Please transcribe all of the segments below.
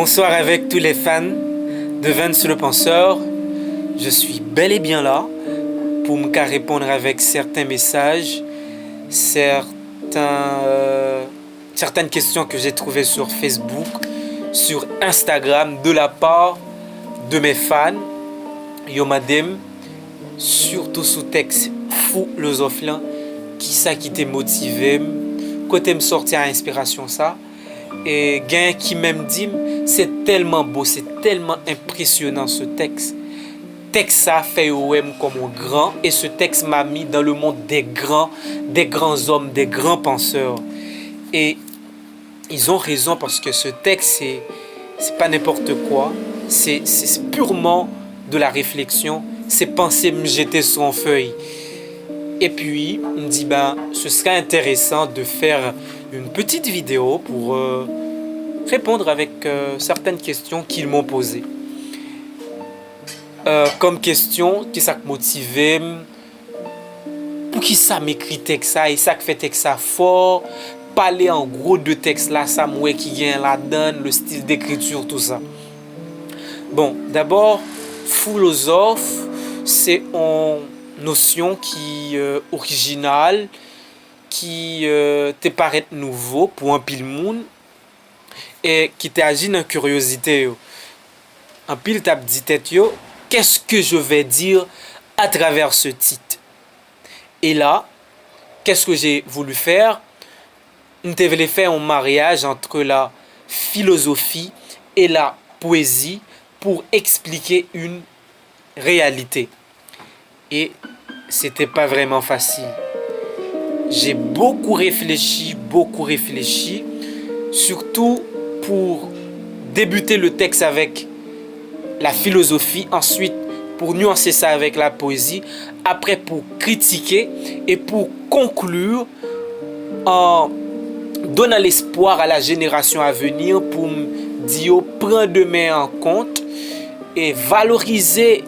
Bonsoir avec tous les fans de Vance le Penseur. Je suis bel et bien là pour me répondre avec certains messages, certaines questions que j'ai trouvées sur Facebook, sur Instagram de la part de mes fans. Yo madame, surtout sous texte philosophe là, qui ça qui t'est motivé, côté me sortir à inspiration ça. Et gain qui même dit c'est tellement beau, c'est tellement impressionnant ce texte. Texte ça fait OM comme un grand et ce texte m'a mis dans le monde des grands hommes, des grands penseurs. Et ils ont raison parce que ce texte c'est pas n'importe quoi, c'est purement de la réflexion, c'est penser me jeter sur une feuille. Et puis, on me dit, ce serait intéressant de faire une petite vidéo pour répondre avec certaines questions qu'ils m'ont posées. Comme question, qui ça motivé, pour qui ça m'écrit texte ça, et ça fait texte ça fort, parler en gros de texte là, ça mouais qui vient la donne, le style d'écriture, tout ça. Bon, d'abord, philosophe, c'est une notion qui est originale, qui te paraît nouveau pour un pile monde et qui t'agit dans curiosité. Un pile t'a dit tête yo, qu'est-ce que je vais dire à travers ce titre? Et là, qu'est-ce que j'ai voulu faire? Je voulu faire un mariage entre la philosophie et la poésie pour expliquer une réalité. Et c'était pas vraiment facile. J'ai beaucoup réfléchi, surtout pour débuter le texte avec la philosophie, ensuite pour nuancer ça avec la poésie, après pour critiquer et pour conclure en donnant l'espoir à la génération à venir pour me dire prends demain en compte et valoriser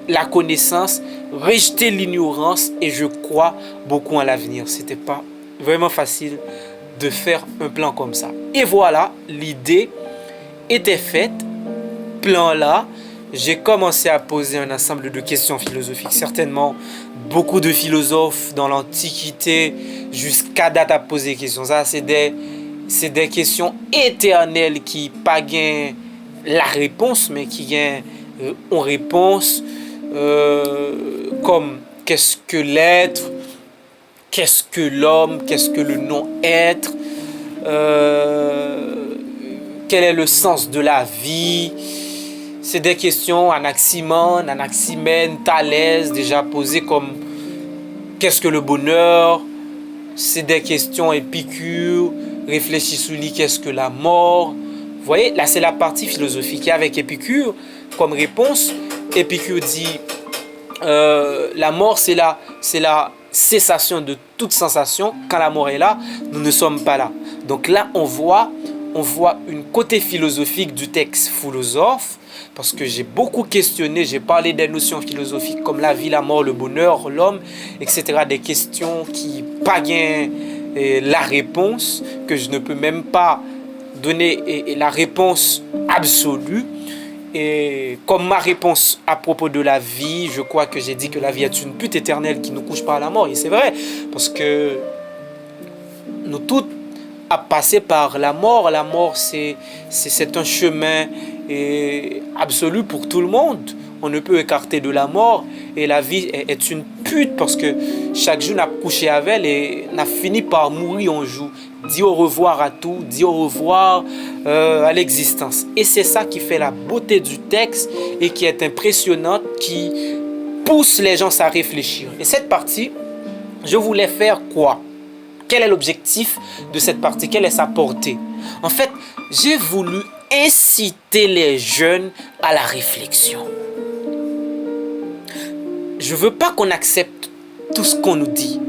la connaissance, rejeter l'ignorance et je crois beaucoup en l'avenir. C'était pas vraiment facile de faire un plan comme ça. Et voilà, l'idée était faite. Plan là, j'ai commencé à poser un ensemble de questions philosophiques. Certainement, beaucoup de philosophes dans l'Antiquité jusqu'à date à poser des questions. Ça, c'est des questions éternelles qui pas gain la réponse, mais qui gain une réponse. Comme qu'est-ce que l'être, qu'est-ce que l'homme, qu'est-ce que le non-être, quel est le sens de la vie. C'est des questions Anaximandre, Anaximène, Thalès déjà posées comme qu'est-ce que le bonheur. C'est des questions Épicure, réfléchis sous lui, qu'est-ce que la mort. Vous voyez, là c'est la partie philosophique. Et avec Épicure comme réponse, Épicure dit la mort c'est la cessation de toute sensation. Quand la mort est là, nous ne sommes pas là. Donc là on voit une côté philosophique du texte philosophe, parce que j'ai beaucoup questionné, j'ai parlé des notions philosophiques comme la vie, la mort, le bonheur, l'homme, etc. Des questions qui pas gain la réponse, que je ne peux même pas donner la réponse absolue. Et comme ma réponse à propos de la vie, je crois que j'ai dit que la vie est une pute éternelle qui ne couche pas à la mort. Et c'est vrai, parce que nous tous à passer par la mort. La mort, c'est un chemin absolu pour tout le monde. On ne peut écarter de la mort. Et la vie est une pute parce que chaque jour, on a couché avec elle et on a fini par mourir un jour. Dis au revoir à tout, dis au revoir à l'existence. Et c'est ça qui fait la beauté du texte et qui est impressionnante, qui pousse les gens à réfléchir. Et cette partie, je voulais faire quoi? Quel est l'objectif de cette partie? Quelle est sa portée? En fait, j'ai voulu inciter les jeunes à la réflexion. Je ne veux pas qu'on accepte tout ce qu'on nous dit.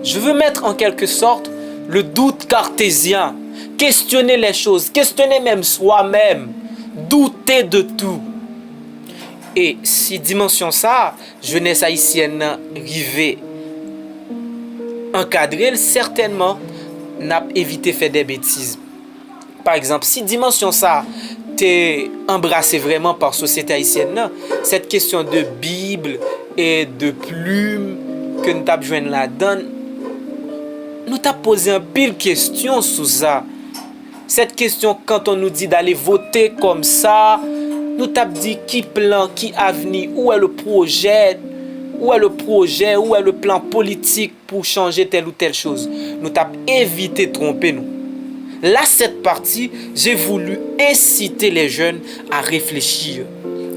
Je veux mettre en quelque sorte le doute cartésien. Questionner les choses, questionner même soi-même. Douter de tout. Et si dimension ça, jeunesse haïtienne rivée encadrer, certainement n'a évité faire des bêtises. Par exemple, si dimension ça t'es embrassé vraiment par la société haïtienne, non? Cette question de Bible et de plume que nous t'avons joint là-dedans, nous t'avons posé un pile question sur ça. Cette question, quand on nous dit d'aller voter comme ça, nous t'avons dit qui plan, qui avenir, où est le projet, où est le plan politique pour changer telle ou telle chose. Nous t'avons évité de tromper nous. Là, cette partie, j'ai voulu inciter les jeunes à réfléchir,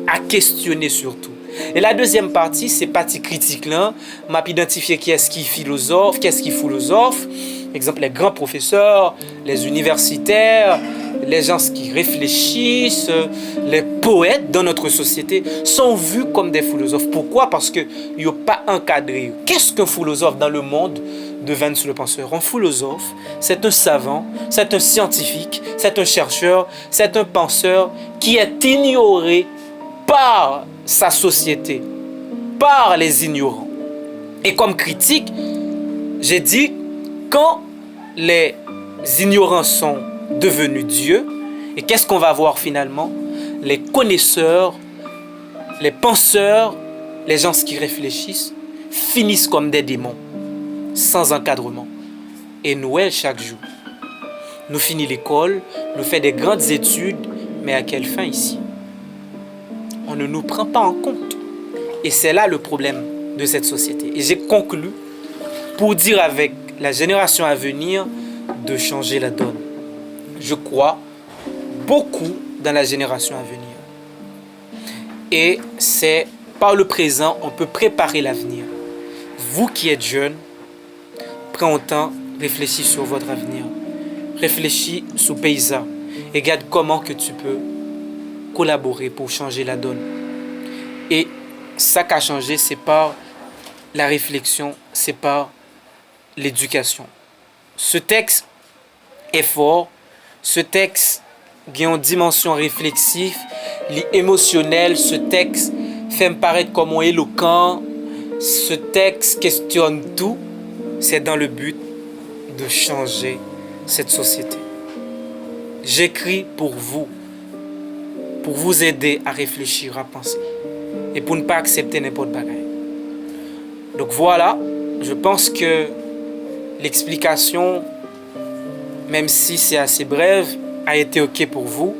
à questionner surtout. Et la deuxième partie, c'est partie critique là. M'a identifié qui est-ce qui philosophe, qui est-ce qui philosophe. Exemple, les grands professeurs, les universitaires, les gens qui réfléchissent, les poètes dans notre société sont vus comme des philosophes. Pourquoi? Parce qu'ils n'ont pas encadré. Qu'est-ce qu'un philosophe dans le monde de Vance le penseur? Un philosophe, c'est un savant, c'est un scientifique, c'est un chercheur, c'est un penseur qui est ignoré par sa société, par les ignorants. Et comme critique, j'ai dit, quand les ignorants sont devenus Dieu, et qu'est-ce qu'on va voir finalement? Les connaisseurs, les penseurs, les gens qui réfléchissent, finissent comme des démons, sans encadrement. Et Noël chaque jour. Nous finissons l'école, nous faisons des grandes études, mais à quelle fin ici? On ne nous prend pas en compte. Et c'est là le problème de cette société. Et j'ai conclu pour dire avec la génération à venir de changer la donne. Je crois beaucoup dans la génération à venir. Et c'est par le présent, on peut préparer l'avenir. Vous qui êtes jeunes, prenez un temps, réfléchis sur votre avenir. Réfléchis sur le paysage et regarde comment que tu peux collaborer pour changer la donne. Et ça qui a changé, c'est par la réflexion, c'est par l'éducation. Ce texte est fort, ce texte a une dimension réflexive, émotionnelle, ce texte fait me paraître comme un éloquent, ce texte questionne tout, c'est dans le but de changer cette société. J'écris pour vous aider à réfléchir, à penser, et pour ne pas accepter n'importe quoi. Donc voilà, je pense que l'explication, même si c'est assez brève, a été OK pour vous.